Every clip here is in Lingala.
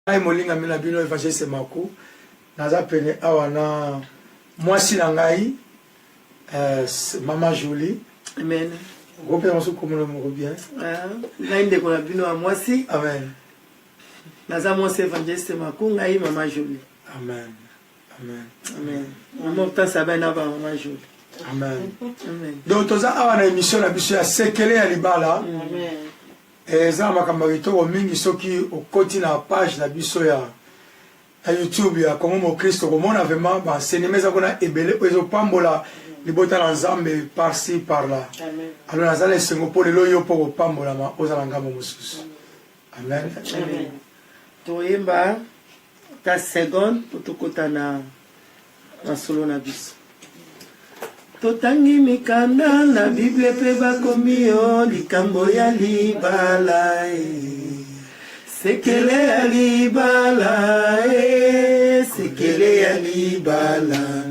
Ai molinga mina bino evangeliste Maku naza pene awana mwasi na ngai Mama Jolie. Amen. Gopé masu komono mo bien. Ngai ndeko na bino wa mwasi. Amen. Naza mwasi evangeliste Maku ngai Mama Jolie. Amen. Amen. Amen. Mama utasa bana ba Mama Jolie. Amen. Amen. Donc toza awana émission na biso ya sekele ya libala. Amen. Eza makambo kitoko mingi soki okoti na page na biso ya YouTube ya Kongo mo Kristo komona vraiment ba senemeza kona ebele ezo pambola libota na Nzambe par-ci par-là. Amen. Alors nazala esengo po lelo yo po kopambola ma ozala ngambo mosusu. Amen. Amen. Toyemba ta seconde potokota na solo na biso. Totangi mikanda na Bible pe bakomi yo likambo ya libala sekele ya libala sekele ya libala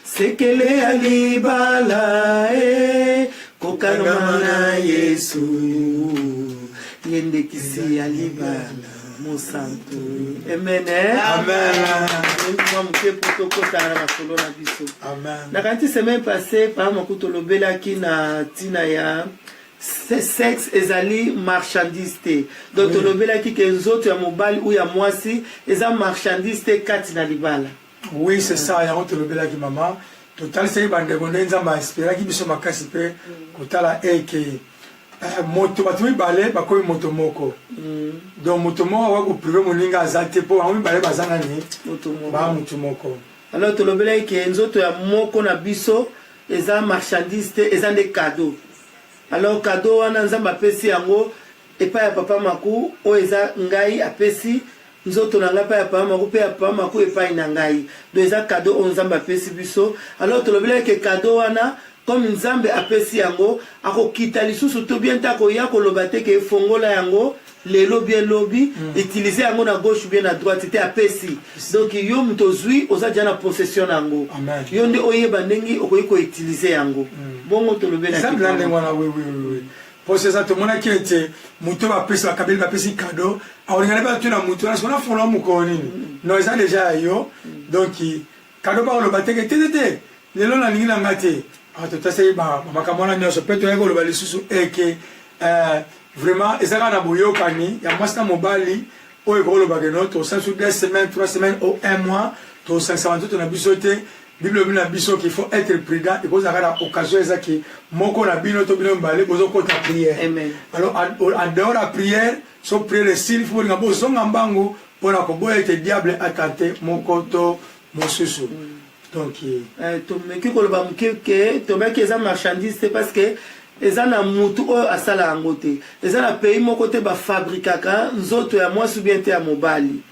sekele ya libala kokana na Yesu yendekisi ya libala Mosanto. Amen. Amen. Amen. Na kanti semaine passée, par makuto lobela ki na tina ya sexe ezali marchandise te. Donc to lobela ki ke nzoto ya mobali ou ya mwasi eza marchandise te kati na libala. Oui, c'est ça, ya to lobela ki mama. Total c'est bande gonde nzamba espéra ki biso makasi pe kotala eke moto batumi balé bakoyi moto moko. Donc moto moko wa ko privé moninga azate po ami balé bazanga ni moto moko. Alors to lobela ki nzoto ya moko na biso eza marchandise te eza des cadeaux. Alors cadeau wana nzamba apesi yango epa ya papa Maku o eza ngai apesi nzoto na ngai pa ya papa Maku pe ya papa Maku epa ina ngai. Donc eza cadeau o nzamba apesi biso. Alors to lobela ki cadeau wana comme Nzambe apesi yango akokita lisusu to bien tako ya koloba te ke fongola yango lelo bien lobby utiliser yango na gauche bien à droite te apesi. Donc yo mtozui oza déjà na possession yango. Yo nde oyeba ndengi okoyi ko utiliser yango. Bongo to lobela ki. Ça blande ngwana oui. Pour ça to mona ki ete muto ba pesi ba kabeli ba pesi cadeau. Aolingana ba tuna muto na sona fola mukoni. No eza déjà yo. Donc cadeau ba oloba te ke te lelo na lingi na ngate. Atotase ba makamona nyoso peto yako lo balisusu eke vraiment ezaka na boyokani ya mwasi na mobali oyo ko bageno to sensu 2 semaines 3 semaines ou 1 mois to 500 to na biso te Bible na biso qu'il faut être prudent et cause à occasion ezaki moko na bino to bino mbale bozo ko ta prière. Amen. Alors en dehors la prière so prier le style faut ngabo so ngambango pona ko boye te diable attenté moko to mosusu. Donc to meki ko loba mkeke to meki eza marchandise c'est parce que eza na mutu o asala angote eza na pays moko te ba fabrikaka nzoto ya mwasi bien te ya mobali.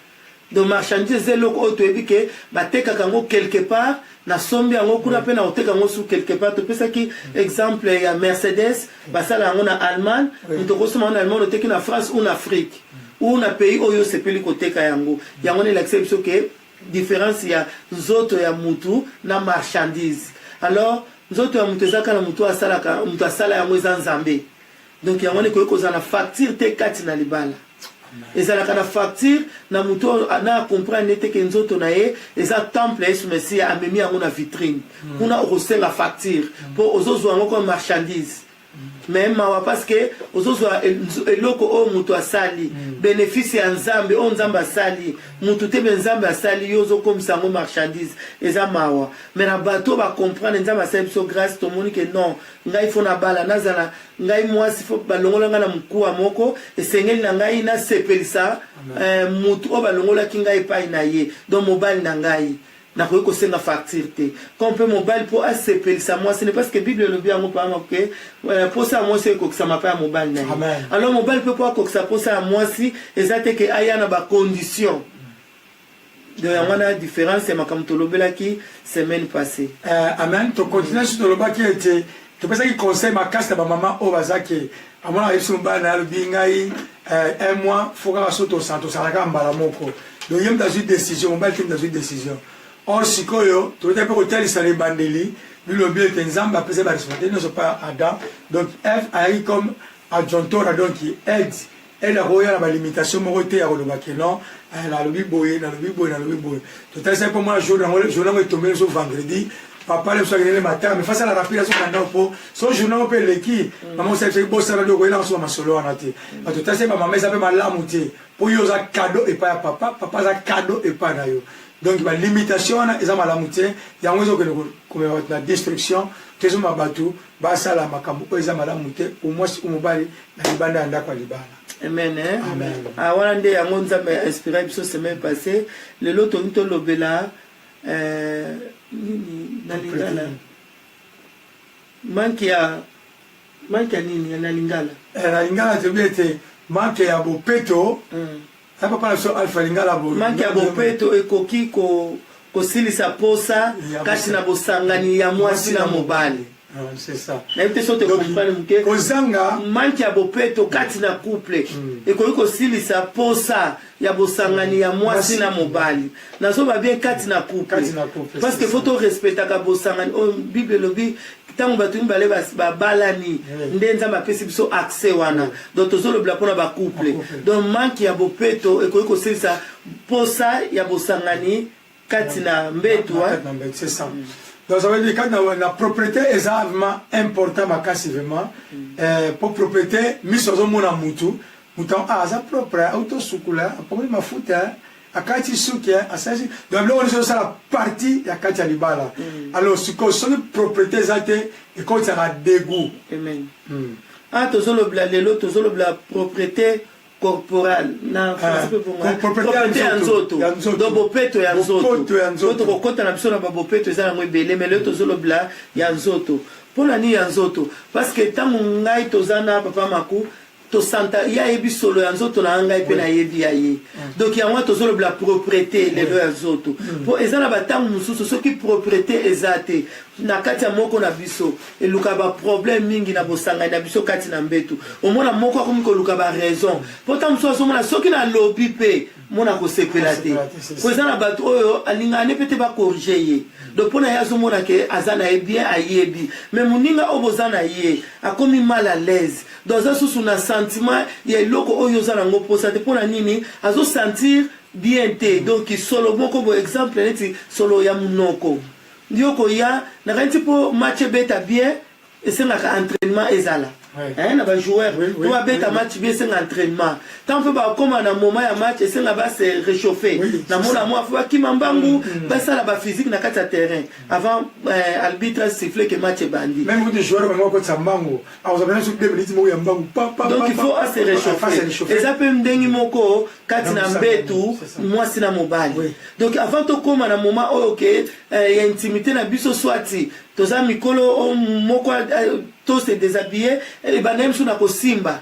Donc marchandise c'est loko to ebike ba tekaka ngo quelque part na sombi yango kuna pe na oteka ngo su quelque part to pesa ki exemple ya Mercedes basala ngo na Allemagne to ko soma na Allemagne oteki na France ou na Afrique ou na pays oyo sepeli ko teka yango yango ne l'exception que différence ya nzoto ya mutu na marchandise. Alors nzoto ya mutu ezaka na mutu asala yango eza Nzambe. Donc yango ne ko za na facture te kati na libala. Ezalaka na facture na mutu ana comprendre te ke nzoto na ye eza temple Yesu Messia amemi yango na vitrine. Kuna okosenga facture po ozozo yango comme marchandise. Même parce que ozozo eloko o mutu asali bénéfice ya Nzambe o Nzambe asali mutu te Nzambe asali yozo comme sango marchandise eza mawa. Mais na bato ba comprendre Nzambe asali so grâce to moni que non ngai fo na bala nazala ngai mwasi fo balongola nga na mkuwa moko esengeli na ngai na sepelisa mutu o balongola ki ngai pa ina ye donc mobali na ngai na ko senga facture te comme peut mobile pour ACP ça moi ce n'est pas ce que Bible le bien pas que pour ça moi c'est que ça m'a pas mobile na alors mobile peut pas que ça pour ça moi si exacte que aya na ba condition de la différence c'est ma comme to lobela ki semaine passée amen to continuer sur le bas qui était tu penses qu'il conseille ma casse ba maman o bazaki amona yesu mbana le bingai 1 mois faut que soto santo salaka mbala moko donc yem dans une décision mobile dans une décision. Or sikoyo to te pe ko tali sale bandeli lui le bien que Nzamba apesa ba responsabilité ne sont pas Adam donc F a eu comme adjoncteur donc qui aide elle a roya la limitation moko te ya koloba ke non la lobi boye na lobi boye na lobi boye tout ça pour moi jour est tombé sur vendredi papa le soir le matin mais face à la rapidation pendant pour son journal peut l'équipe maman c'est que boss ça le ko ila so masolo anate tout ça c'est maman ça peut malamuté pour yo za cadeau et pas papa papa za cadeau et pas na yo donc la limitation na eza malamuté ya ngozo que comme la destruction tezo mabatu ba sala makambo eza malamuté au moins umubali na libanda ndako libala. Amen. Amen. Ah, voilà, on a inspiré la semaine passée. Le lot on to lobela nalingala. Manki ya nini na lingala. La lingala tebete manki ya bopeto. Ça pas so alpha lingala bo. Manki ya bopeto ekoki ko silisa posa kati na bosangani ya mwasi na mobali. C'est ça. Na yote sote comprendre mke. Kozanga manki ya bopeto kati na couple. Ekoki ko silisa posa ya bosangani ya mwasi na mobali. Nazo ba bien kati na couple. Parce que faut to respecter ka bosangani. Oh Bible lobi tango batu mbale ba balani ndenza mapesi biso accès wana. Donc tozo le bla pona ba couple. Donc manki ya bopeto ekoki ko silisa posa ya bosangani kati na mbetu wa. C'est ça. Donc ça veut dire que la propriété est vraiment importante massivement. Pour propriété, misozo mona mutu, mutan za propre auto sukula, pour ma futa, akati sukia, asasi. Donc là on est sur la partie ya kati libala. Alors ce que son propriété zate et quand ça a dégoût. Amen. Ah tozolo bla lelo tozolo bla propriété corporale na propriété ya nzoto do bopeto ya nzoto kokota na biso na babopeto eza na mwebele mais leo tozolobla ya nzoto mpona nini ya nzoto parce que ntango ngai toza na papa maku tosanta ya yebi solo ya nzoto na ngai mpe na yebi ya ye donc yango tozolobla propriété lelo ya nzoto mpo eza na batango mosusu soki propriété eza te na kati ya moko na biso eluka baproblème mingi na bosangani na biso kati na mbetu omona moko akomi koluka baraison mpo ta mosusu azomona soki nalobi mpe mona kosepela te po eza na bato oyo alingani mpe te bakorige ye donc mpona ye azomona ke aza na ye bien ayebi mais moninga oyo boza na ye akomi mal à l'aise donc aza susu na sentiment ya eloko oyo oza nango mposa te mpona nini azosentir bien te donc solo moko bo exemple neti solo ya munoko ndioko ya nakanti mpo match ebeta bien esengaka entraînement ezala na bajoueur po babeta match bien esenga entraînement tant mpe bakoma na moment ya match esenga base réchauffe na mona mwa fo bakima mbangu basala baphysique na kati ya terrain avant arbitre siffle que match ebandi même des joueurs bango kotsa mbangu vous avez sur 2 minutes mo ya mbangu donc il faut se réchauffer eza mpe ndenge moko kati na mbetu mwasi na mobali donc avant tokoma na moment oyo ke ya intimité na biso swati toza mikolo moko to se déshabiller et banem su na kosimba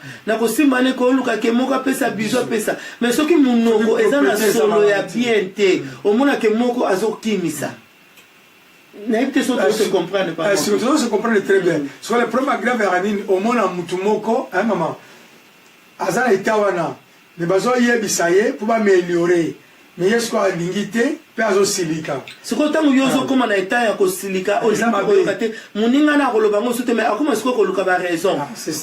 ne ko luka ke moko pesa biso pesa mais soki munoko eza na solo ya bien te omona ke moko azokimisa na ite so to se comprendre pas si on se comprendre très bien sur le problème grave ya nini omona mutu moko maman azana itawana ne bazo yebisa ye pour améliorer mais est-ce qu'on a l'ingité pe azosilika siko tango yozo koma na état ya kosilika ozama koyoka te moninga na koloba ngo sote mais akoma siko koluka ba raison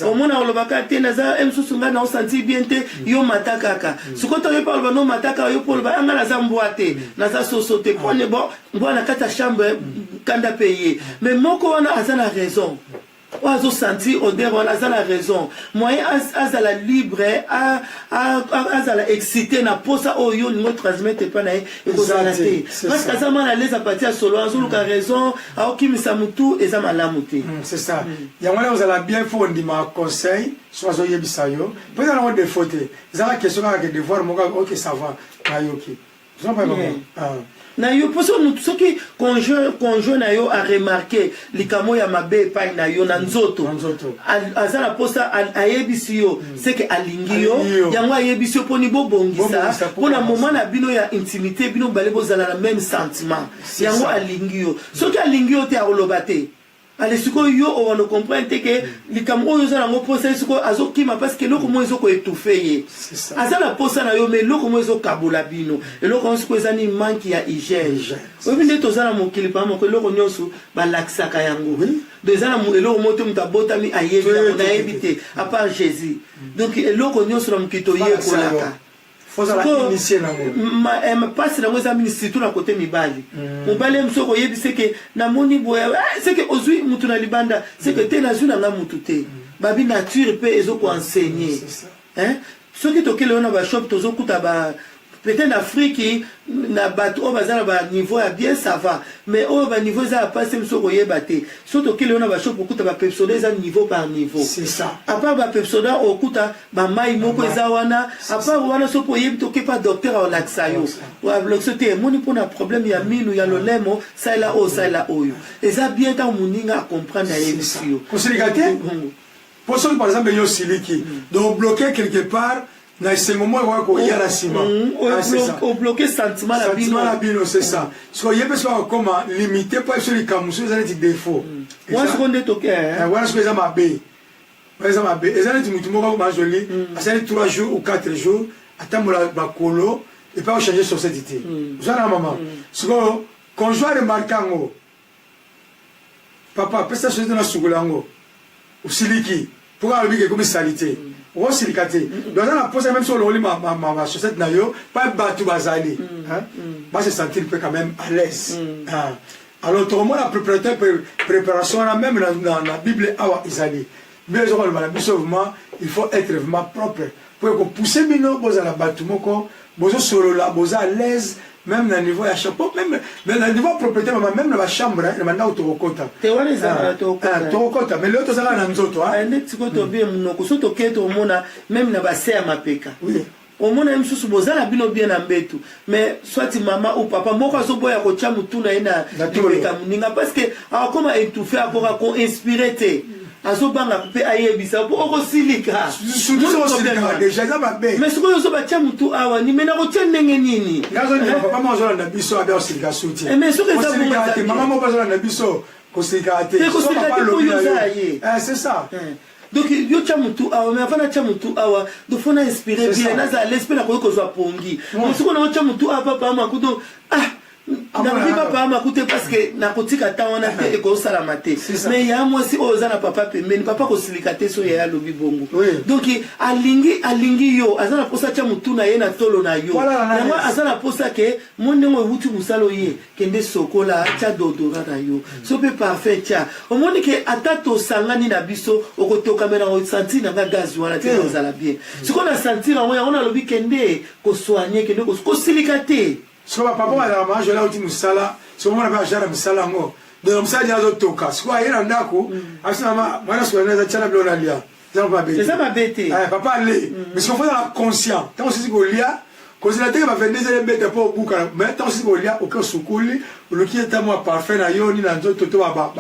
omona koloba ka te naza emsusu nga na osenti bien te yo matakaka siko to yo parle no mataka yo polo ba ngala za mboate naza sosote pone bon mbona kata chambre kanda payer mais moko wana azana raison oazo senti odeur wana azala raison moyen azala libre azala excité na posa oyo ningo transmettre pa na ye ekozala te parce que aza mwana leza parti ya solo azoluka raison aokimisa mutu eza malamu te c'est ça yango wana ozala bien fo ondima conseil so azoyebisa yo po eza nango defo te ezala question kaka ke devoir moko ok ça va nayoki na yo poso soki conjoint na yo a remarqué likamo ya mabe epai na yo na nzoto aza na posa ayebisi yo seke alingi yo yango ayebisi yo mponi bobongisa mpona moment na bino ya intimité bino bale bozala na même sentiment yango alingi yo soki alingi yo te akoloba te allez siko yo on ne comprend que les Cameroun ils ont un procès siko azo kima parce que loko mo ezoko étouffé asa la posa na yo mais loko mo ezo kabola bino et loko on siko ezani manque ya hygiène obi nde tozana mokili pa moko loko nyonso ba laksaka yango donc ezana mo eloko moto mutabota mi ayebi na ebité à part Jésus donc eloko nyonso na mokito ye kolaka ma passe na ngoza ministre tout na côté mibali mobali msoko yebi c'est que na moni boya c'est que ozui mutu na libanda c'est que te na zuna nga mutu te babi nature pe ezoko enseigner hein ce qui tokele ona ba shop tozo kuta ba peut-être en Afrique na bato o bazala ba niveau ya bien ça va mais o ba niveau za passer msoko yebate surtout que on a ba shop okuta ba personnel za niveau par niveau c'est ça à part ba personnel okuta ba mai moko za wana à part wana so po yebi toke pas docteur au laxayo ou abloxoté moni pona problème ya minu ya lolemo ça là oyo et ça bien tant muninga comprendre na yebi pour ceux par exemple yo siliki donc bloquer quelque part na moment où il y a la ciment au bloquer sentiment la bino c'est ça so yebe so comment limiter pas sur les camus les années défaut moi ce qu'on est OK voilà ce que ça m'a bé par exemple les années mutu moko ba joli ça 3 jours ou 4 jours attendre la colo et pas changer sur cette idée genre maman ce qu'on joue remarquango papa pesa chose na sugulango usiliki pour aller comme salité on silicate donc on a posé même sur le lit ma chaussette na yo pas battu bazali hein va se sentir quand même à l'aise alors tout le monde a préparation même dans la Bible awa isali mais on va il faut être vraiment propre pour que pousser bino boza la battu moko bozo solo la boza à l'aise même dans le niveau ya chapeau même dans le niveau propriété même dans la chambre na manda utokota te wana za tokota mais l'autre ça na nzoto hein ndeti ko to bien munoko so to keto mona même na base ya mapeka oui au mona msusu bozala bino bien na mbetu mais soit maman ou papa moko azoboya ko tia mutuna ina libeka muninga parce que akoma étouffer akora ko inspirer te azobanga pe ayebisa po okosilika déjà ça va bien mais siko yoso batia mutu awa ni mena ko tia ndenge nini ngazo ni papa mo zola na biso abia osilika soutien mais siko ça bon maman mo bazola na biso kosilika te c'est ça donc yo tia mutu awa mais avant na tia mutu awa do fona inspirer bien na za l'esprit na ko kozwa pongi mo siko na tia mutu awa papa makudo na papa makute parce que na kotika ta wana te eko sala maté mais ya moi si oza na papa pembeni papa ko silikate so ya lobi bongo donc alingi yo azana posa cha mutuna ye na tolo na yo na moi azana posa ke monengo wuti musalo ye kende sokola cha dodora na yo so pe parfait cha o moni ke atato sangani na biso okotoka mena o sentir na gaz wana te ozala bien siko na sentir on a lobi kende ko soigner kende ko silikate so papa la manger là uti musala so mona ba jara musala ngo de musala ya zotoka so ayera ndako asema mwana so anaweza chana bila lia c'est ça ma bête papa allez mais si on fait la conscient tant aussi ko lia ko zila te ba vendre les bêtes pour buka mais tant aussi ko lia au sukuli le qui est moi parfait na yo ni na nzoto to ba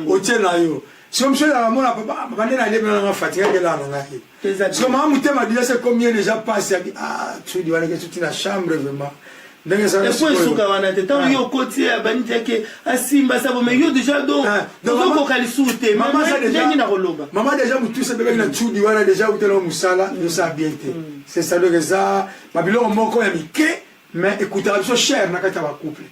o tena yo si on me la mona papa bande na lebe na fatigue de la ngai so maman mutema déjà c'est combien déjà passé tu dis voilà que tu la chambre vraiment et puis suka wana te tant yo côté bandia ke asimba sabo mais yo déjà donc ko kalisuute maman déjà mutu se bebe na tudi wana déjà utelo musala yo sa bien c'est ça le ça babilo moko ya mike mais écoute ça cher na kata ba couple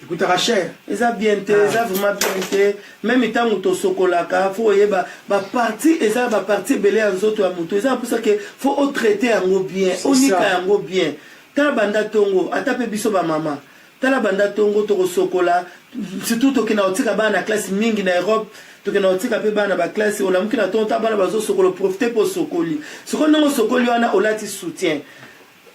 écoute cher ça bien te ça vraiment bien te même temps muto sokolaka faut yeba ba partie et ça ba partie belé nzoto ya muto ça pour ça que faut traiter yango bien onika yango bien tala banda tongo atape biso ba mama tala banda tongo to sokola surtout to kina otika bana classe mingi na Europe to kina otika pe bana ba classe ola mukina tonta bana bazo sokolo profiter pour sokoli soko nango sokoli wana olati soutien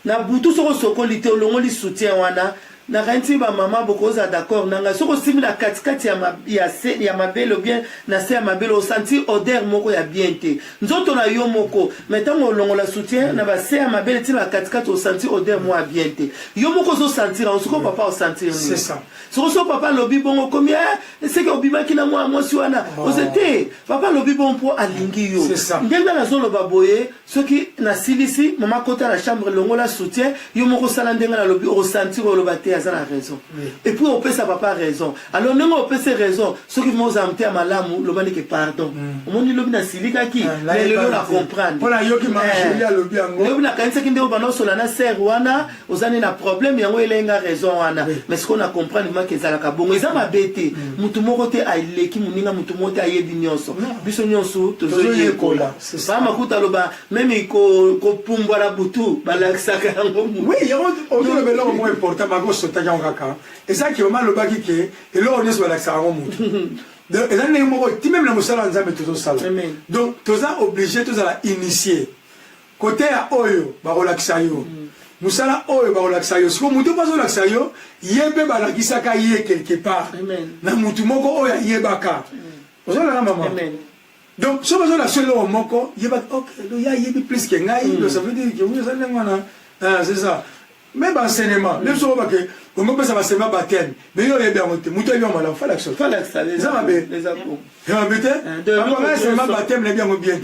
na butu soko sokoli te olongoli soutien wana na kanti ba mama bokoza d'accord nanga soko simila katikati ya mabelo bien na se ya mabelo senti odeur moko ya bien te nzoto na yo moko metango longola soutien na ba se ya mabelo ti ba katikati o senti odeur mo ya bien te yo moko zo sentir on soko papa o sentir c'est ça soko papa lobi bongo combien c'est que obima kina moi si wana o c'était papa lobi bon pour alingi yo ndenga na zolo baboye soki na silisi mama kota la chambre longola soutien yo moko sala ndenga na lobi o sentir o lobate ça la raison et puis on peut ça papa raison alors non on peut ces raisons ceux qui vont amter à malamu le mani que pardon on dit le bina silika qui mais le la comprendre voilà yo qui marche il y a le bien ngo le bina kanisa qui ndeo bana solana ser wana ozani na problème yango elenga raison wana mais ce qu'on a comprendre moi que ça la kabongo ça m'a bêté mutu moko te aileki muninga mutu moko te ayebi nyonso biso nyonso tozoye kola c'est ça makuta loba même ko pumbwa la butu balakisaka yango oui yango on le belo mo important mago sota kaka et ça qui vraiment le baki ke et là on est sur balakisaka yango mutu donc et là ne moko ti même na musala nzambe tozo sala donc toza obligé toza la initier côté à oyo ba relakisa yo musala oyo ba relakisa yo siko mutu pas relakisa yo yebe balakisaka ye quelque part na mutu moko oyo yebaka ozala na maman donc si on a seul au moko il y a plus que ngai ça veut dire que vous allez c'est ça même enseignement même si on va que on peut ça va se baptême mais il y a bien monté muto bien mal fa l'action les ambe les apôtres et on mettait après c'est ma baptême les bien bien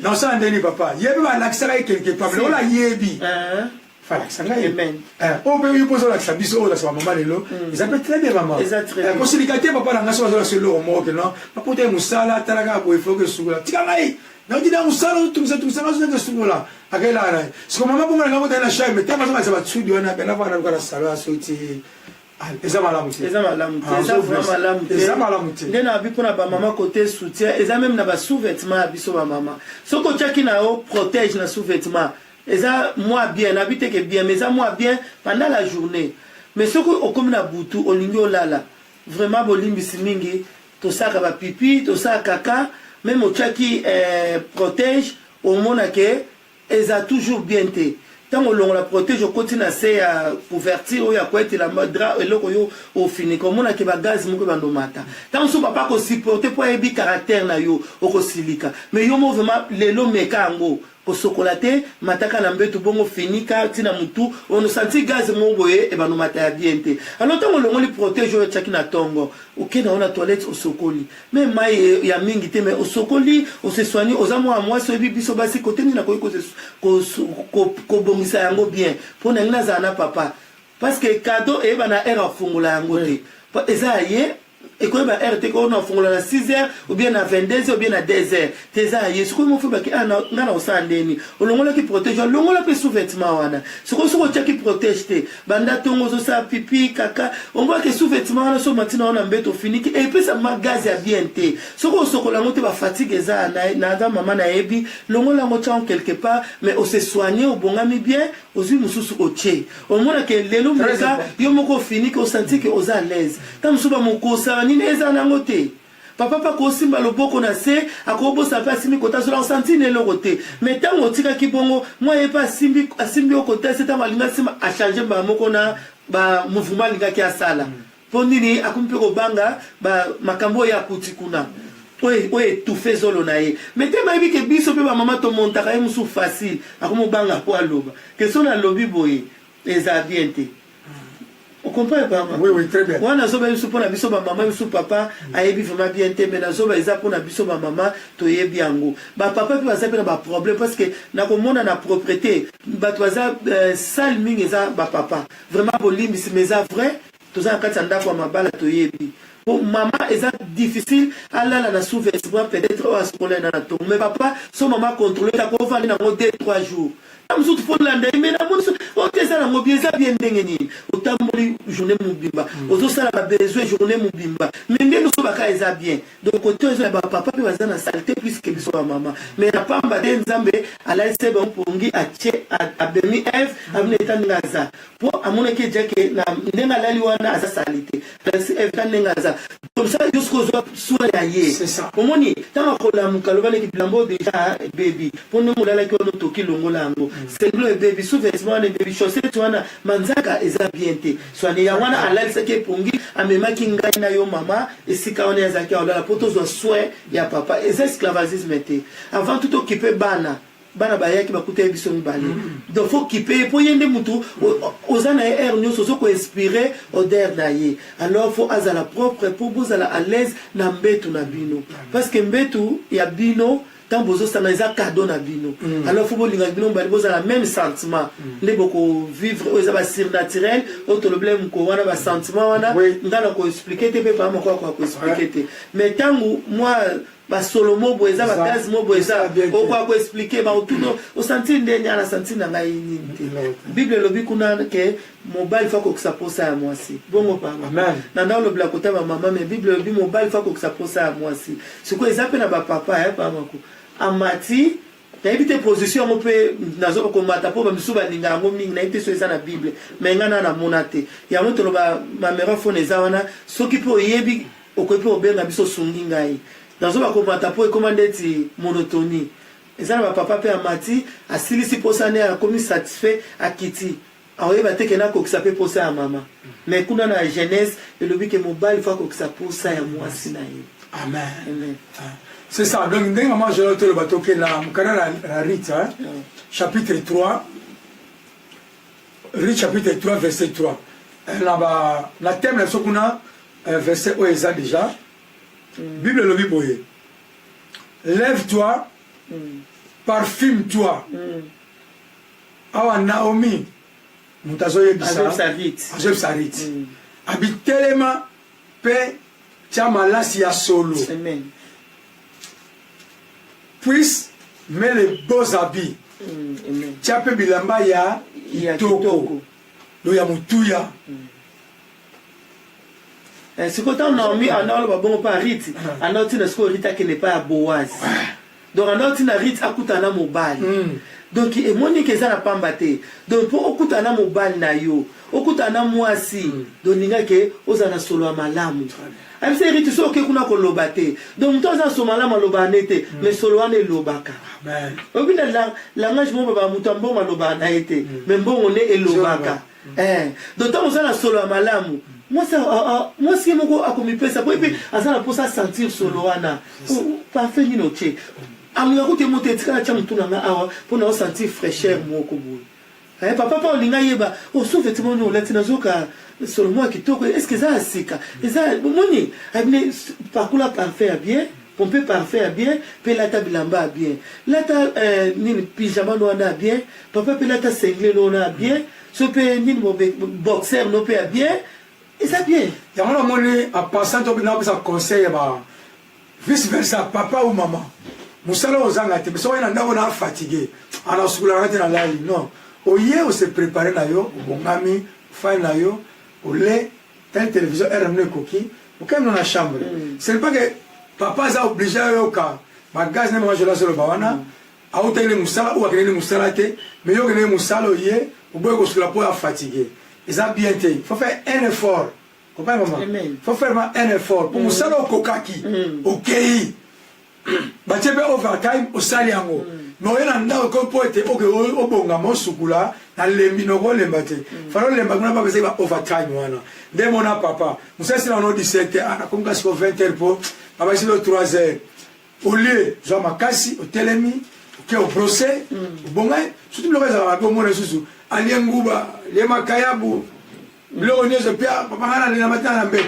dans ça ndeni papa il y a l'accès quelque part mais on la yebi voilà ça nga amen on peut y poser l'accès biso la maman lelo ils appellent très bien maman la possibilité papa la nation sur le mot que non papa te musala talaga bo il faut que sugula tikangai non dit dans musala tout ça que sugula akela ara c'est comme maman bonga ngako tena chai mais tama ça va tsudi wana bena vana kwa sala soti eza malamuti eza malamuti ndena bipona ba mama côté soutien eza même na ba sous-vêtements biso ba mama soko chaki na o protège na sous-vêtements et ça moi bien habité que bien mais ça moi bien pendant la journée mais ce que comme na butu olingo lala vraiment bolimbi simingi to saka ba pipi to saka caca même au chaki protège au mona que et ça toujours bien té tant on la protège au continue assez à couverture ou ya quoi être la drap et loko yo au fini comme on a que ba gaz moko ba ndomata tant so papa ko supporter pour ebi caractère na yo o ko silika mais yo mouvement lelo mekango ko sokolate mataka na mbetu bongo finika tina mutu on senti gaz mongoye e ba no mata bien té alors tant on le protège au chaki na tongo OK na ona toilette au sokoli mais mai ya mingi te mais au sokoli au se soigner aux amours à moi so biso basi côté ni na ko bongisa yango bien pour na ngana papa parce que cadeau e ba na era fungula yango te eza ye et quand ba RT ko na fungula na 6h ou bien na 22h ou bien na 2h teza ye ce ko mo fuba ki ana ngana osandeni olongola ki protège olongola pe sous-vêtement wana ce ko so qui protège te banda tongo zo sa pipi kaka on voit que sous-vêtement wana so matina on mbeto finiki et puis ça magazi ya bien te ce ko so ko la moto ba fatigue za na za mama na ebi longola mo chang quelque part mais on se soigner au bongami bien ozui mususu oche on mona que lelo meza yo moko finiki o senti que oza à l'aise tam suba moko sa ni eza nango te papa pa ko simba loboko na se akobo sa pa simbi kota so senti ne lokote mais tango tika ki bongo moi e pa simbi asimbi okota c'est tango linga sima a changer ba moko na ba mouvement linga ki asala pondini akumpe ko banga ba makambo ya kutikuna oye étouffé zolo na ye mais te mayebi ke biso pe ba mama to montaka ye musu facile akomo banga ko aloba que son na lobi boye eza bien te. On comprend pas? Oui, très bien. On a soba biso pour na biso ba maman biso papa ayebi vraiment bien te mais na soba eza pour na biso ba maman to yebi yango ba papa pe baza pe na ba problème parce que na komona na propriété ba toza sale mingi eza ba papa vraiment bolimbi mais ça vrai toza kati ndako ya mabala to yebi. Pour maman, c'est difficile. Allah la sous-vêtement peut-être à ce qu'on a dans la tombe. Mais papa, son maman contrôle, t'as pas vendu dans 2-3 jours. Tam sou faut l'ande, mais na mon on te ça na bien ça bien dengeni. Autant moli journée mubimba. Auto ça la besoin journée mubimba. Mais ndé nous so baka eza bien. Donc côté ça papa peut baza na saleté plus que biso maman. Mais na pamba de nzambe ala ese bon pongi a bemi f amne tangaza. Pour amone ke jeke na ndenga lali wana asa saleté. F tangaza. Comme ça jusqu'aux soins yé. C'est ça. Omoni tama ko la mukaloba ne ki blambo déjà baby. Pour nous mulala ki ono toki longolango. C'est le baby sous-vêtement les baby chaussettes wana manzaka eza bien te soani ya wana alali sake pongi amema kinga na yo mama esika wana yazaki ala poto zo soin ya papa eza esclavagisme te avant tout occuper bana bayaki bakute biso mibale donc faut occuper pour yende mutu ozana air nyoso so ko inspirer odeur na ye alors faut azala propre pour vous à l'aise na mbetu na bino parce que mbetu ya bino tant bozo ça na cadeau na bino alors faut bolinga bino bali boza la même sentiment les beaucoup vivre aux aba surnaturel autre problème ko wana ba sentiment wana ngala ko expliquer te pe pas moi quoi expliquer te mais tangu moi ba solomo boeza ba kazi mo boeza o kwa ko expliquer ba otuno o senti ndenya na senti na ngai nini bible lobi kuna ke mobile fa ko kusaposa ya mwasi bongo pa amen na ndalo bla kota ba mama mais bible lobi mobile fa ko kusaposa ya mwasi siko ezape na ba papa pa mako amati na ebite position on peut nazo ko mata po ba misuba ninga ngo mingi na ite so eza na bible mais ngana na monate ya moto ba ma mère fone eza wana soki po yebi okopi obenga biso sungi ngai dans un combat pour commander monotonie et ça va papa pe amati asilisi posane a commis satisfait à Kitty aoye bateke na ko kisape posa ya mama mais kuna na jeunesse et le que mobile faut que ça posa ya mwasi na ye amen c'est ça donc ndenge maman je te le bateau que la mukana la Rite chapitre 3 Rite chapitre 3 verset 3 là la thème là sokuna verset où est déjà Bible le dit boye. Lève-toi, parfume-toi. Awa Naomi, mutazoye bisa. Azeb Sarit. Habitelema pe chamalasi ya solo. Amen. Puisse met les beaux habits. Amen. Chape bilamba ya toko. Do ya mutuya. C'est quand on a mis un ordre bon pas Rite, un autre de ce que Rite qui n'est pas à Boaz. Donc un autre na Rite a coûté un mobile. Donc et moni que ça n'a pas batté. Donc pour coûter un mobile na yo, au coûter un moisi. Donc ninga que ozana solo malamu. Même si Rite so que kuna ko lobate. Donc toi ça so malamu lobanete, mais solo ane lobaka. Amen. Au bout de langage mon baba mutambo maloba na été, mais bon on est lobaka. Donc toi ozana solo malamu. Moi si moko akomipesa po epi azana po sa sentir solo wana parfait ni noche amuya ko te monter tika cha mutuna nga awa po na sentir fraîcheur moko boy papa pa olinga yeba o so vêtement no lati nazoka solo moi kitoko est-ce que ça asika eza moni abine pakula parfait bien pompe parfait bien pe la tabilamba bien la ta ni pyjama no na bien papa pe la ta sengle no na bien so pe ni boxer no pe bien. Et ça bien. Il y a un moment en passant, tu as un conseil, vice versa, papa ou maman. Moussala aux angate, mais si on est fatigué, on a soulagé dans la ligne. Non. Au lieu de se préparer, on a mis, au lait, telle télévision, RMN coquille, au cas dans la chambre. Ce n'est pas que papa a obligé à au cas, ma gaz n'est pas manger là sur le bawana, à hôtel les moussala ou à les moussala, mais il y a des moussala au lieu, au bout de la peau à fatiguer. Ils ont bien été. Il faut faire un effort. Comprenez maman? Il faut faire un effort. Pour nous saler au kokaki, au kei. Batebe overtime au saliango. Mais on a un peu de temps au bongamo sukula na lembi no go lembate. Falo lemba kuna pas besoin de overtime wana. Dès mon papa, nous ça c'est dans nos 17 h, comme quand c'est 20 h pour papa c'est le 3 h. Au lieu, genre makasi au telemi, au au procès, au bongai, surtout le reste à bon mon susu. Alienguba, les makayabu, le on est pia, papa na matin na mbet.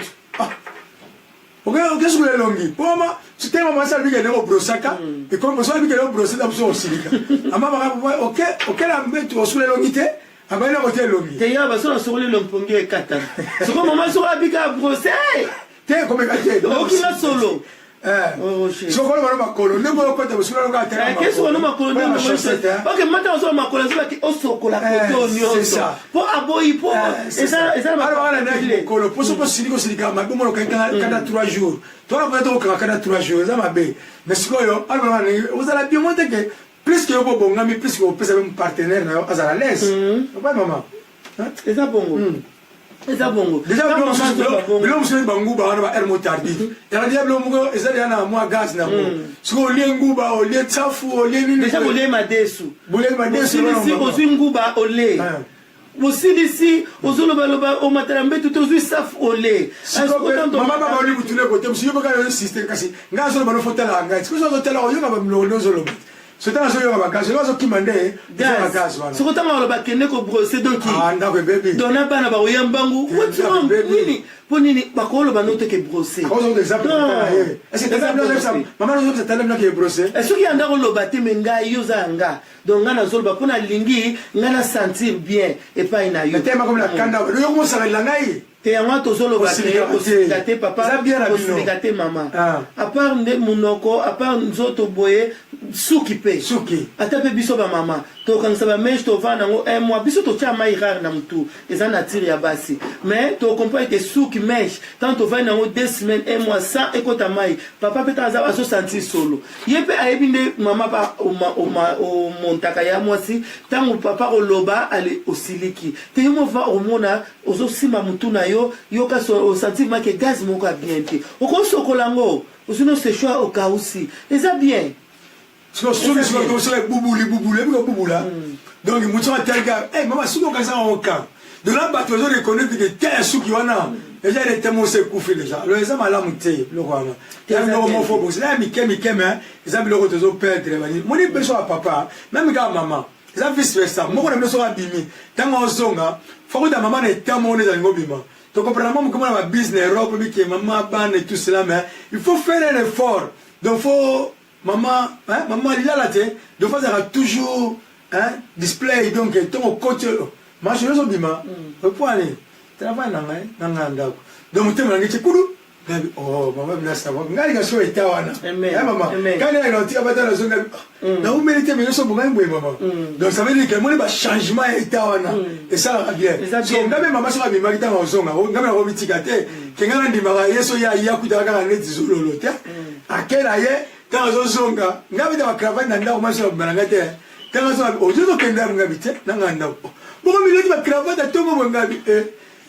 Ok, qu'est-ce que les longi? Pour moi, c'était maman ça lui qui est au brosaka, et comme ça lui qui est au brosaka, c'est aussi le cas. Maman, ok, la mbet, tu as sous les longités, ah ben il a voté longi. T'es là, parce qu'on a sur les longs et 4 ans. C'est comme maman sur la bica brossé. T'es comme un gâté. Aucun solo. Je vois le macolo, ne vois pas de sur le gâté. Qu'est-ce qu'on a macolo? Ok, maintenant on a macolo, c'est au socola, c'est ça. Pour aboyer, pour. Et ça, alors on a dit macolo, pour ce que c'est que c'est comme on a 3 jours. Toi, on va donc quand 3 jours, ça m'a bé. Mais ce que alors vous allez bien montrer que plus que vous bon ami, plus que vous pouvez un partenaire à la laisse. Pas maman. Et ça bon. Et ça bon. Déjà l'homme se bangou ba na er motardi. Et la diable mo ezali na moi gaz na mo. Siko lienguba o lie tsafu o lie nini. Déjà bolé madesu. Bolé madesu. Si ozinguba o lait. Aussi ici, aux Olobaloba, au Matalambe, tout aux saf au lait. Maman va lui tous les côtés. Monsieur, vous avez un système cassé. Gaz au balo fauteuil à gaz. Que ça hôtel au yoga va me le zoloba. c'est un jeu à gaz là qui mande à gaz voilà ce que tanga lo bakende ko brosser donc ndako bébé dona bana ba oyambangu what's wrong nini ponini bakolo banote ke brosser cause of exemple est-ce que maman nous c'est tellement que brosser est-ce qu'il y a ndako lo baté menga yoza nga donc ngana zolo ba pona lingi ngana sentir bien et pas ina yo tema comme la kanda yo comment ça la ngai te yango tozolo bakate papa osigate mama à part nde munoko à part nzoto boye suki pe suki ata pe biso ba mama to kanisa ba mesh to vana ngo un mois biso to tia mai rare na mtu eza nature ya basi mais to comprendre que suki mesh tant to vana ngo 2 semaines un mois sans ekota mai papa pe taza aso sentir solo yepe ayebi nde mama pa o montaka ya mwasi tango papa oloba ale osiliki te yo va omona ozo sima mtu na yo ka so sentiment que gaz moko bien te oko sokolango osino se choix au cas aussi eza bien so boubou boubou donc mucho telga eh mama suko kaza oka de là ba toujours reconnaître que tel suki wana déjà les témoins se couffent déjà le exam ala muté le wana tel no homophobe c'est mi kemi ils ont le retour perdre mon ni besoin papa même ga maman ils ont vice versa moi on besoin bimi tango zonga faut que maman est tellement dans ngobima to comprendre comment ma business Europe bi que maman ban et tout cela mais il faut faire un effort donc faut maman il a la tête de faire toujours display donc ton coach marche yo bima pour aller travail na nganda donc tu me ngi kudu oh maman bien savoir ngali ga so etawana maman quand elle est tia bata la zonga na ou mérite mais so bonga mbwe maman donc ça veut dire que mon ba changement etawana et ça bien so ngabe maman so bima kita ngozonga ngabe ko bitikate kengana ndimaka yeso ya kutaka kana neti zololo te akela ye quand on zonga ngabe ta cravate na ndako maso bananga te quand on ojo kenda ngabe te na nganda boko mileti ba cravate atongo ngabe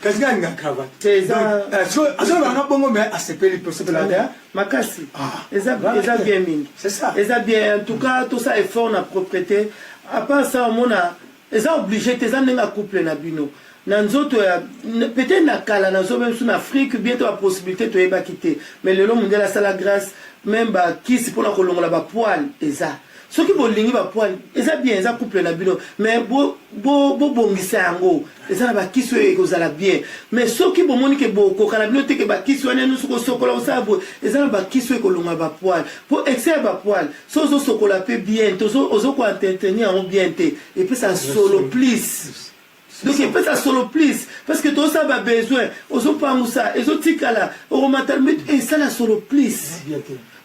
kasi nga cravate c'est ça so aso banga bongo mais asepeli possible là makasi eza bien mingi c'est ça eza bien en tout cas tout ça est fort na propriété à part ça mona eza obligé tes ndenga couple na bino na nzoto ya peut-être na kala na zo même sur Afrique bientôt la possibilité to eba quitter mais le long mondial ça la grâce même ba kisi pour la kolongola ba poil eza ce qui bolingi ba poil eza bien eza couple na bino mais bo bongisa yango eza na ba kisi ekozala bien mais ce qui bomoni ke boko kana bino te ke ba kisi wana nous ko sokola osabo eza na ba kisi ekolonga ba poil pour excès ba poil so zo sokola pe bien to zo ko entretenir en bien te et puis ça solo plus. Donc il peut ça solo plus parce que tout ça a besoin aux autres ça et autres tikala au matin et ça la solo plus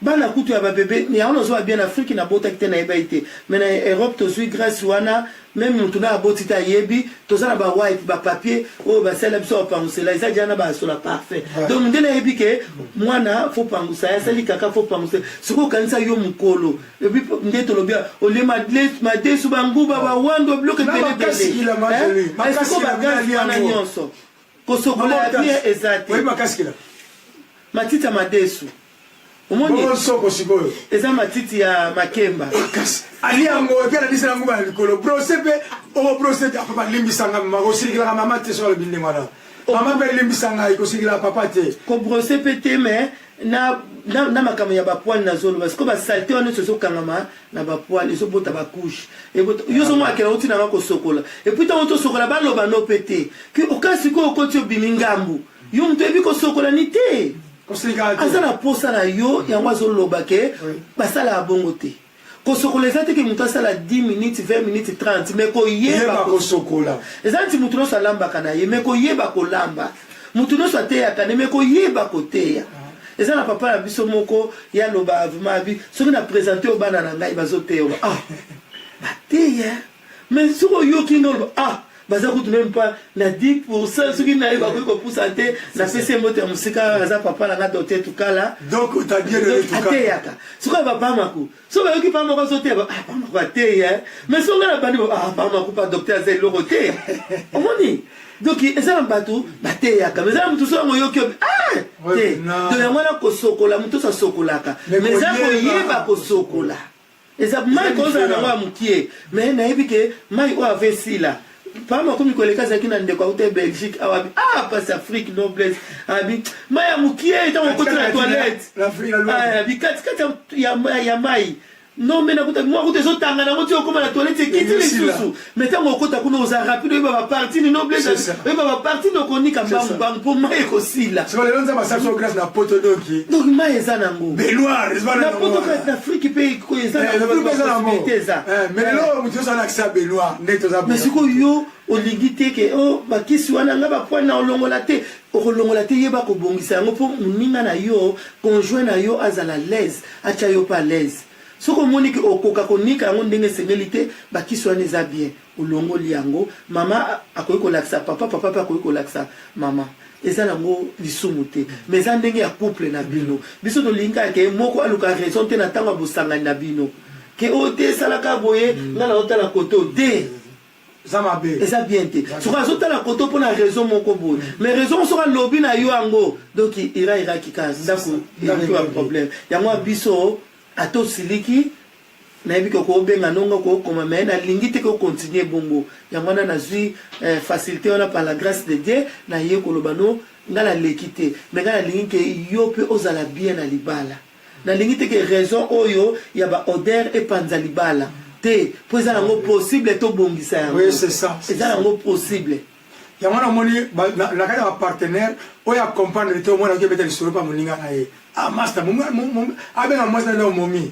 bana kutu ya ba bébé ni on zo bien Afrique na bota kite na ibaité mais na Europe to suis grâce wana même mutuna abotita yebi to ça ba white ba papier o ba sela biso pangusa la isa jana ba sola parfait donc ndena yebi ke mwana faut pangusa ya sali kaka faut pangusa siko kanisa yo mukolo et puis ndeto lobia o le ma desu banguba ba wando bloqué tele est-ce que ba gazi wana nyonso ko sokola bien exact oui makaskila matita madesu umoni soko sikoyo eza matiti ya makemba ali yango pia na disana nguma likolo brosepe o brosete papa limbisanga mama sikila mama te so le bindingwana mama be limbisanga iko sikila papa te ko brosepe te mais na makama ya ba poil na zone parce que ba saleté on se sokangama na ba poil iso bota ba couche et yo so moi ke la utina ko sokola et puis tant to sokola ba loba no pété que au cas ko ko tio bimingambu yo mto ebi ko sokola ni te azala posa na yo yango azoloba ke basala abongo te kosokola eza te ke moto asala 10 minutes 20 minutes 30 me koyeba kosokola eza nti moto nyonso alambaka na ye me koyeba kolamba moto nyonso ateyaka ne me koyeba koteya eza na papa na biso moko ya loba avima abi soki na présente o bana na ngai bazoteya bateya mais soki oyoki nga oloba baza kutu même pas na 10% ce qui n'arrive à quoi pour santé na pese moto musika aza papa na docteur tukala donc ta bien le tukala ateyaka soka ba pa mako so ba yoki pa mako sote ba pa mako ateya mais so ngala bandi pa mako pa docteur aza lo côté omoni donc eza mbatu bateyaka mais eza mutu so ngo yoki te donc yango na kosokola mutu sa sokolaka mais eza ko yeba kosokola eza mai ko za na mukie mais na yebike mai o avesila Pama comme koleka zaki na ndeko auto Belgique awabi passe Afrique noblesse abi maya mukie ta on côté la toilette abi kati ya mai non mais nakuta moi ko tezo tanga na moti okoma na toilette kiti les susu mais tango kota kuna oza rapide ba parti ni noble ba parti no konika mbangu bangu pour mai ko sila so le lonza ba so grâce na poto doki donc mai eza nango Benoît na poto ka Afrique pe ko eza na possibilité ça mais lo mutu so na kisa Benoît ndeto za mais siko yo oligite ke o bakisi wana nga ba point na olongola te okolongola te yeba ko bongisa yango po muninga na yo conjoint na yo azala l'aise acha yo pas l'aise soko moni ke okoka konika yango ndenge sengelite bakisi wana eza bien olongoli yango mama akoki kolakisa papa pe akoki kolakisa mama eza nango lisumu te mais eza ndenge ya couple na bino biso tolinga ke moko aluka raison te na ntango ya bosangani na bino ke oyo te esalaka boye nga na otala kote o te eza bien te soki azotala koto mpona raison moko boye mais raison soki alobi na yo yango donc irakika ndako ya problème yango biso ata osiliki nayebi ke kobenga ndongo kokoma me nalingi te kocontinue bongo yango wana nazwi facilité wana par la grâce de Dieu naye koloba no nga naleki te me nga nalingi ke yo mpe ozala bien na libala nalingi te ke raison oyo ya baodeur epanza libala te po eza nango possible tobongisa yango oui c'est ça eza nango possible yango namoni na kati ya bapartenaire oyo accompagne te omona okebeta lisolo pa moninga na ye master abenga mwasi na leo momi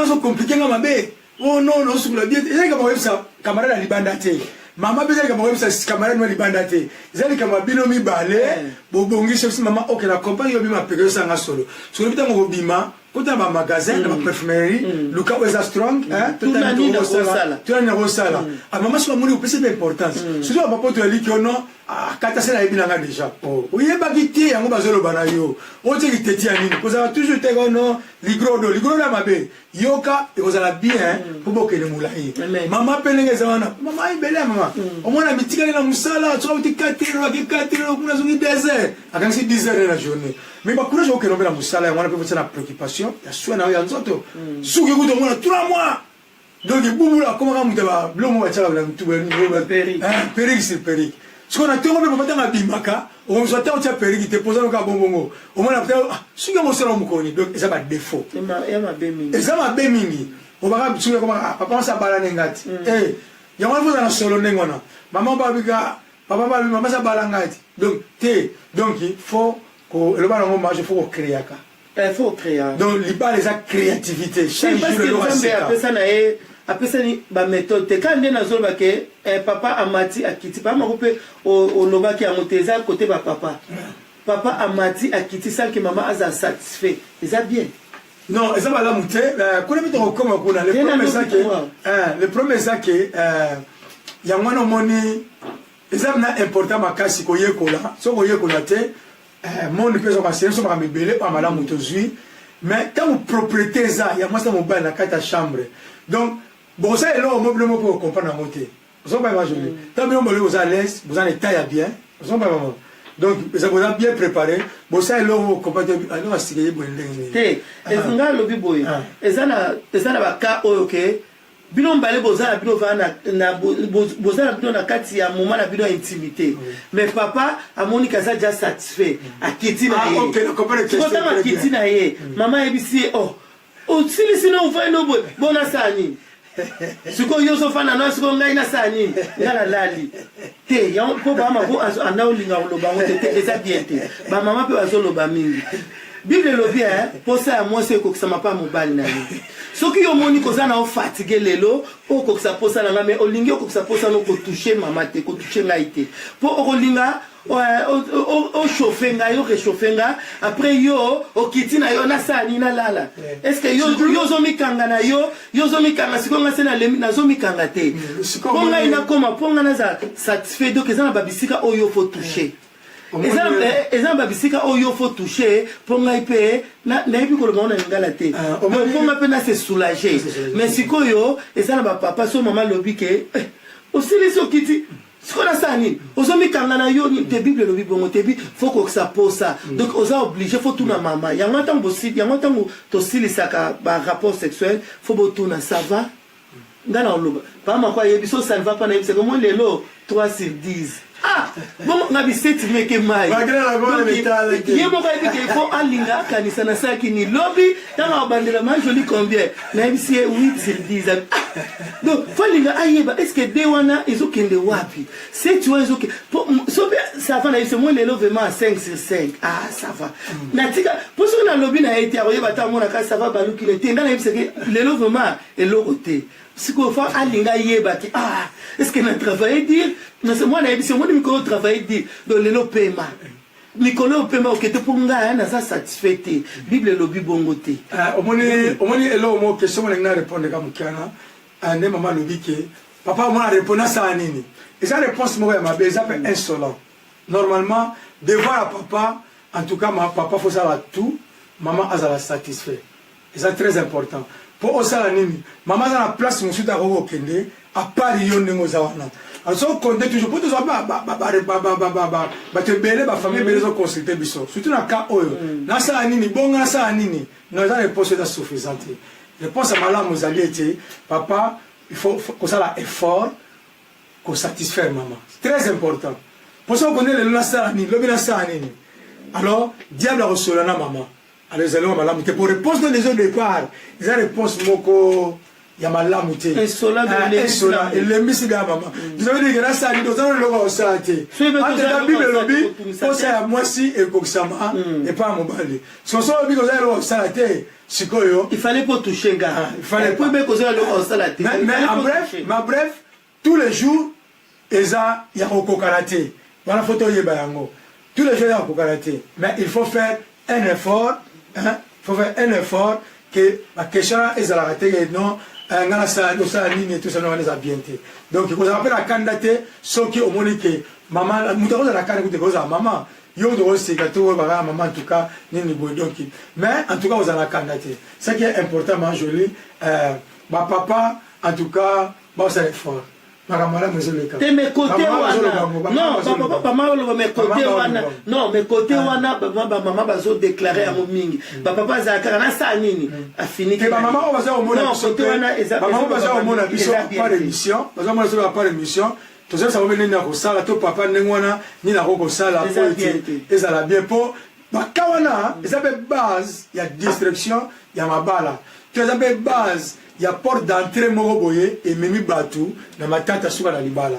azo compliqué nga mabe oh non osukula bien ezalika mawebisa camarade ya libanda te mama mpe ezalika mawebisa camarade no libanda te ezalika mabino mibale bobongisi osi mama oke na compagne yo bima peke osanga solo solo bitango kobima kota ba magasin ba parfumerie luka weza strong tunani na rosala mama soka moni opesi d'importance surtout papa to ali kiono kata sela ebina nga déjà oyeba kiti yango bazoloba na yo otie kiteti ya nini kozala toujours te kono ligrodo la mabe yoka ekozala bien po bokele mulai mama pelenge za wana mama ibele mama omona mitikale na musala soka uti 4 kuna zongi désert akansi 10 heures la journée mais ba kuna joke lombela musala yango na pe na préoccupation ya swa na ya nzoto suki kuto mona 3 mois donc bubula komaka mutaba blomo wa chala na mtuba périg sur périg ce qu'on a tout le monde a bimaka on soit tant de périg te poser le bonbongo au moins après suki mo sala mukoni donc ça va défaut et ça va bemingi on va suki comme papa sa bala ngati yango vous na solo ngona maman babika papa babi mama sa bala ngati donc il faut que le ballon marche, il faut créer. Il faut créer. Donc, il y a la créativité. Chaque jour, le roi c'est ça. Après ça, il y a une méthode. Quand on est dans le baquet, papa Amati a quitté. Pas mal au loba qui a monté ça côté de papa. Papa Amati a quitté ça que maman a satisfait. C'est bien. Non, ça va la monter. Le premier c'est que il y a un money. C'est important ma casse ko yekola. So ko yekola te monde peut se passer so ba mebele pa mala mutozui. Mais quand vous propriété ça, il y a moi ça mon bail na kata chambre. Donc bon ça est là au meuble pour comprendre monter. Vous pas imaginer. Tant bien vous à l'aise, vous en état bien. Vous pas vraiment. Donc ça vous a bien préparé. Bon ça est là au comprendre alors assigner bon ndenge. Té, ezinga lobi boy. Ezana ba ka OK. Bino mbale bozala bino vana na bozala bino na kati ya moment na bino intimité mais papa amoni kaza déjà satisfait akiti na ye OK na comprendre que c'est akiti na ye maman ebisi o sili sino ufa no boy bona sani siko yoso fana na siko ngai na sani ngala lali te ya po ba ma ko ana olinga loba ngote eza bien te ba mama pe azoloba mingi Bible le bien pour ça moi c'est que ça m'a pas mobile na ye soki yo moni ko zana o fatigué lelo o ko ça posa na mais olingi ko ça posa no ko toucher mama te ko toucher ngai te po o linga o chauffer ngai yo réchauffer ngai après yo o kiti na yo na sani na lala est-ce que yo zo mikanga na yo zo mikanga siko nga sena lemi na zo mikanga te ko ngai na koma po nga na za satisfait donc ezana babisika o yo faut toucher exemple babisika oyo faut toucher pour ngai pe na ebi ko le monde ngala te pour nga pe na se soulager mais sikoyo ezana ba papa so maman lobi ke aussi les okiti siko na sani ozomi kanga na yo te bible lobi bongo te bi faut que ça pose ça donc oza obligé faut tout na mama yango tango bosi yango tango to silisaka ba rapport sexuel faut botu na ça va ngana loba pa ma kwa yebiso ça ne va pas na yebiso comme lelo 3 sur 10 ah bon ngabi seti meke mai yemo ka dit qu'il faut alinga kanisa na saki ni lobby tanga bandela ma joli combien na ibisi 8 sur 10 donc faut alinga ayeba est-ce que de wana ezokende wapi c'est tu vois ezoke so ça va na c'est moi les levement à 5 sur 5 ah ça va natika pour ce na lobby na été ayeba ta mona ka ça va baluki le tenda na ibisi que le levement est l'autre si qu'on fait alinga yeba ki ah est-ce que na travailler dire non c'est moi na ibisi moi miko travailler dire donc le paiement Nicolas paiement qui était pour nga na ça satisfait Bible lobby bongote omoni elo mo question na répondre comme kana ane maman lobby que papa moi répondre ça nini et ça réponse moi ya mabe ça fait insolent normalement devant la papa en tout cas ma papa faut ça tout maman a la satisfait et ça très important pour osala nini maman a la place monsieur ta ko kende à part yo ndingo za wana alors qu'on dit toujours pour tout ça te belé ba famille belé zo consulter biso surtout na cas oyo na sala nini bonga sala nini non ça réponse est suffisante réponse à malamu zaliete papa il faut que ça la effort qu'on satisfaire maman c'est très important pour ça qu'on est le na sala nini lobi na sala nini alors diable a reçu na maman alors ils allons malamu que pour réponse de les autres départ ils a réponse moko ya malamu te insola et le misi ga maman vous avez dit que là ça dit dans le logo ça te la bible lobby pour ça moi si et koksama et pas mon balé so so bi ko za lo ça te sikoyo il fallait pas toucher gars il fallait pas be ko za lo ça te mais en bref tous les jours eza ya kokarate voilà photo yeba yango tous les jours ya kokarate mais il faut faire un effort hein faut faire un effort que la question est la rater non ngana sa do sa nini tout ça non les a bien été donc il faut appeler la candidature ce qui au monique maman mutako za la candidature ko za maman yo do aussi ka to ba maman en tout cas nini boy donc mais en tout cas vous avez la candidature ce qui est important moi joli ba papa en tout cas ba ça effort te me côté wana non papa maman me côté wana non me côté wana maman bazo déclarer à mingi papa za kana sa nini a fini que maman bazo au mona côté wana maman bazo au mona biso par émission bazo mona sur par émission tout ça ça va venir na ko sala to papa ndengwana ni na ko sala et ça la bien pour ba kawana ça fait base il y a distraction il y a mabala tu as fait base il y a porte d'entrée moko boye et memi batu na matata suka na libala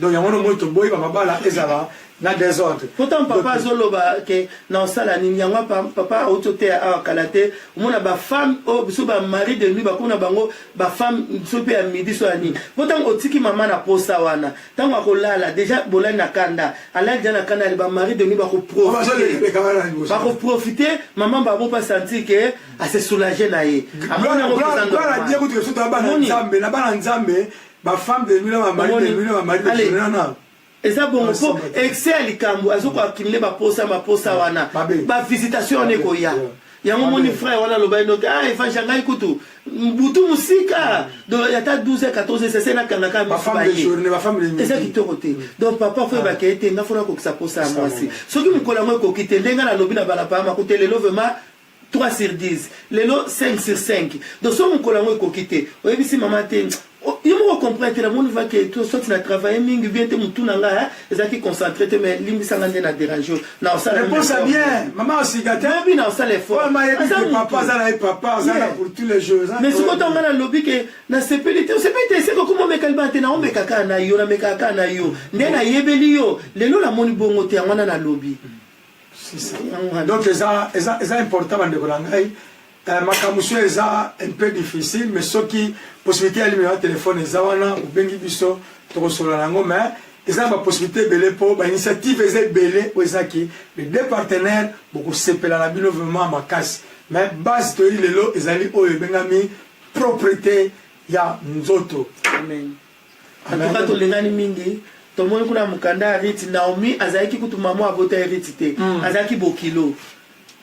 donc ya mono moto boye ba mabala ezala na désordre pourtant papa zoloba que na sala ni nyangwa papa autoté a kalate mona ba femme o biso ba mari de nuit ba kuna bango ba femme biso pe à midi so ani pourtant otiki mama na posa wana tango akolala déjà bolani na kanda ala jana kanda ba mari de nuit ba ko profiter maman ba bo pas sentir que a se soulager na ye amona ko dire que so ta ba na nzambe na ba na nzambe ba femme de nuit na ba mari de nuit na ba mari de journée na et ça bon pour excel kambu azoko akimile ba posa wana ba visitation ne ko ya yango moni frère wana loba ndo ah ifa shangai kutu butu musika donc ya ta 12 14 c'est na kanga ka ba femme de journée ba femme de nuit et ça qui te côté donc papa fait ba kete nga fona ko sa posa moi si soki mukola ngo ko kite ndenga na lobi na bala pa ma kote lelo vraiment 3 sur 10 lelo 5 sur 5 donc so mukola ngo ko kite oyebisi mama te il me comprend que la monde va que tout ça tu as travaillé mingi bien te mutu nanga ça qui concentré te mais limbi sanga na déranger na ça réponse bien maman aussi gâté mais na ça les fois papa ça là pour tous les jeux mais ce quand on a lobby que na CPLT c'est pas c'est comment me kalba te na on me kaka na yo na me kaka na yo ndena yebeli yo lelo la moni bongo te ngwana na lobby c'est ça donc c'est important de kolangai makamusu eza un peu difficile mais ceux qui possibilité à numéro de téléphone ezawana ou bengi biso to kosola nango mais eza ba possibilité belé pour ba initiative eza belé o ezaki les deux partenaires beaucoup sepela la bino vraiment makasi mais base to lelo ezali oyo bengami propriété ya nzoto amen en tout cas to lengani mingi to moni kuna mukanda riti Naomi azaki kutuma mo abota riti te azaki bokilo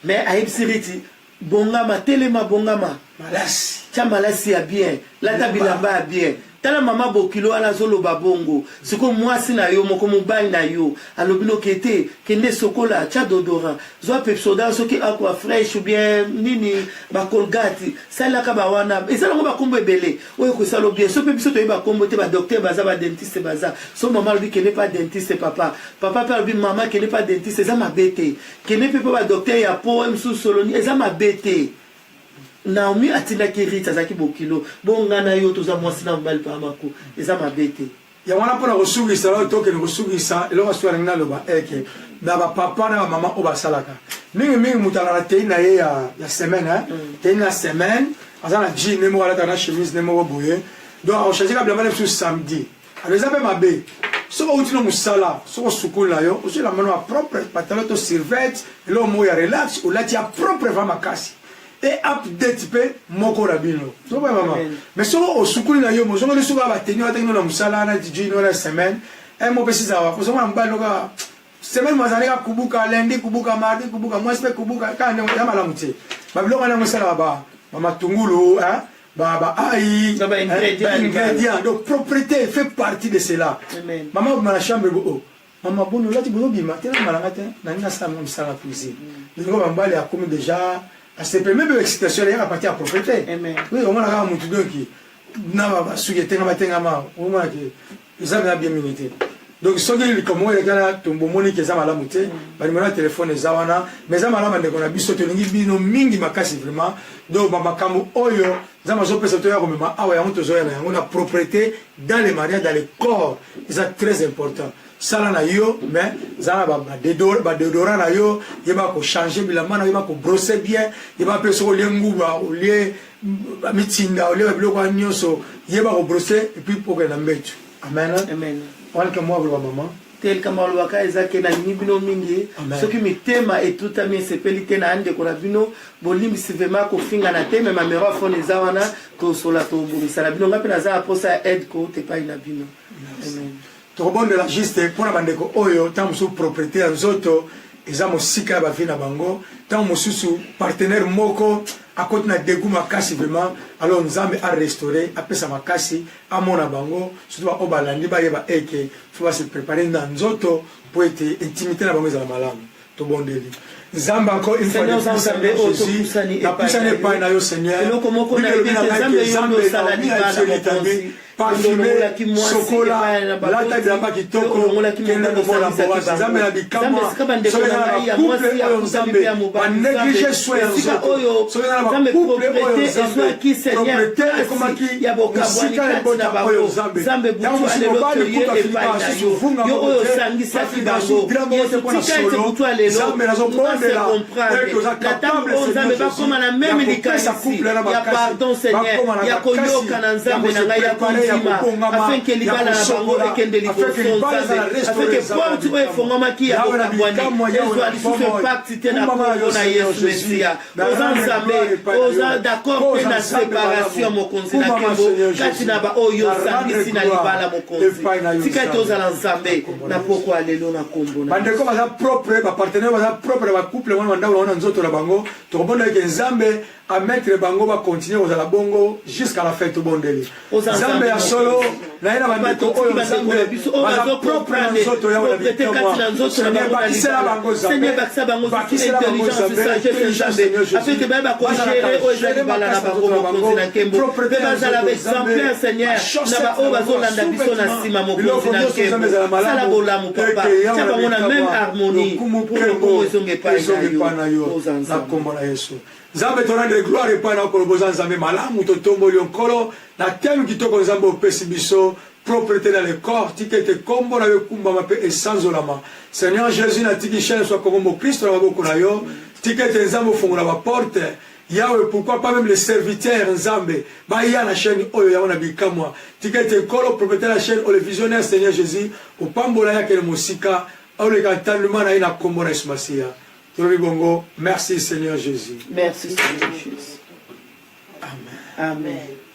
mais aibsi riti bongama telema bongama malasi tia malasi ya bien lata bilamba ya bien tala mama bokilo ala zolo babongo siko mwasi na yo moko mobali na yo alobino kete kende sokola cha dodora zo pepsoda soki aqua fresh ou bien nini ba colgate sala ka ba wana ezala ngo ba kombo ebele oyo ko sala bien so pepiso to ba kombo te ba docteur baza ba dentiste baza so maman lui qui n'est pas dentiste papa papa lui maman qui n'est pas dentiste ça m'a bêté qui n'est pas docteur ya poème sous soloni ça m'a bêté Naomi atina kirita zaki bokilo bonga na yo toza mwasi na mbali pa mako eza mabete ya wana pona kosugisa lo toke ni kosugisa elo baswara ngina loba eke na ba papa na ba mama o basalaka mingi mutala na teina ye ya semaine teina semaine azana jean nemo wala na chemise nemo boye donc on change ka bla sur samedi alors ça peut mabe so ko utino musala so ko sukula yo o la mano propre pantalon to survêt lo mo ya relax o la ti a propre va makasi et update pe moko rabino so ba mama mais so o sukuli na yo mo so le suka ba tenyo atenyo na musala na DJ no la semaine e mo pesiza wa ko so mwana mbalo ka semaine mazali ka kubuka lundi kubuka mardi kubuka mwespe kubuka ka ne ya malamu te ba biloko na musala ba mama tungulu hein ba ai ba ingrédient donc propriété fait partie de cela maman ma la chambre go maman bono lati bono bima tena malanga te na nina sa mo musala cuisine ngo ba mbali akomi déjà à ce premier peu excitation il y a partie à propriété oui on a un mutu donc na ba sugete na batenga ma on a que ça va bien minute donc so que comment il y a tombo moni que ça mala muté ba numéro téléphone za wana mais ça mala mande kona biso to lingi bino mingi makasi vraiment donc ba makamu oyo za mazo pesa to ya ko mema awa ya muto zo ya na on a propriété dans les mariages dans les corps c'est très important sala na yo mais zana ba déodorant na yo yeba ko changer bilamba na yeba ko brosser bien yeba pe so lenguba o lie mitinda o lie biloko nyonso yeba ko brosser et puis pour que na mbetu amen amen wala moi ba maman tel kama lwaka ezake na nibino mingi soki mitema etuta mi sepelite na ande kona bino bolimbi sivema ko finga na teme ma mero fone zawana ko sola to bumisa na bino ngapi na za posa aide ko te pa ina bino amen Tobonde la juste pour la bandeko oyo tant sous propriétaire zoto eza mosika ba vina bango tant mosusu partenaire moko à côté na dégoût makasi vraiment alors nzambe a restaurer apesa makasi a mona bango surtout ba obalandi ba yeba eke faut se préparer dans zoto pour être intimité na bango za malamu tobondeli nzambe encore une fois de Jésus la puissance n'est pas na yo Seigneur et donc moko na nzambe yo saladi bana parfumé, chocolat, lata de la baki toko, kende momola boa, nzambe na bikama, sobe na la couple oyo nzambe, ba néglige soin nzoto, sobe na la couple oyo nzambe, propriété ekomaki, musika ebota oyo nzambe, yango simobali kuta filika asusu, vunga mokote, afika su, bila mokote pona solo, nzambe nazo pondela, eke oza capable Seigneur Jésus, ya kopesa couple na makasi, bakoma na makasi, yango se préparer afin que libala na bango ekende liboso afin que porte oyo efongomaki ya bokabwani ezwa lisusu pacte te na kongo na yesu mesia oza nzambe oza d'accord te na séparation mokonzi na kembo kati na baoyo osangisi na libala mokonzi tika ete ozala nzambe na pokwa lelo na kombo na bandeko baza propre bapartenaire baza propre bacouple mwana bandako wana nzoto na bango tokobonda eke nzambe à mettre bango va continuer aux alabongo jusqu'à la fin tout bon délire. Zambe ya solo na ina bandeko oyo zambe baza propre na nzoto ya wana bitamo. Seigneur bakisela bango zambe. Bakisela bango zambe. Afin que baba ko gérer o ezali bala na bango mokonzi na kembo. Pe bazala ba exemplaire Seigneur na ba o bazolanda biso na sima mokonzi na kembo. Sala bolamu papa. Tia bango na même harmonie. Pour que ezonge pa na yo. Na kombo na Yesu. Nzambe torande gloire epai na okoloboza nzambe malamu totomboli onkolo na teme kitoko nzambe opesi biso propriété dans le corps tikete kombo na yo kumbama mpe esanzolama Seigneur Jésus natiki chaîne soit kombo Christ na maboko na yo tikete nzambe ofongola baporte Yahweh pourquoi pas même les serviteurs nzambe baya na chaîne oyo yaona bikamwa tikete kolo propriété la chaîne o le visionnaire Seigneur Jésus opambola yake le mosika oleka tanduma na ina kombo na Yesu Masia. Merci Seigneur Jésus. Merci Seigneur Jésus. Amen. Amen.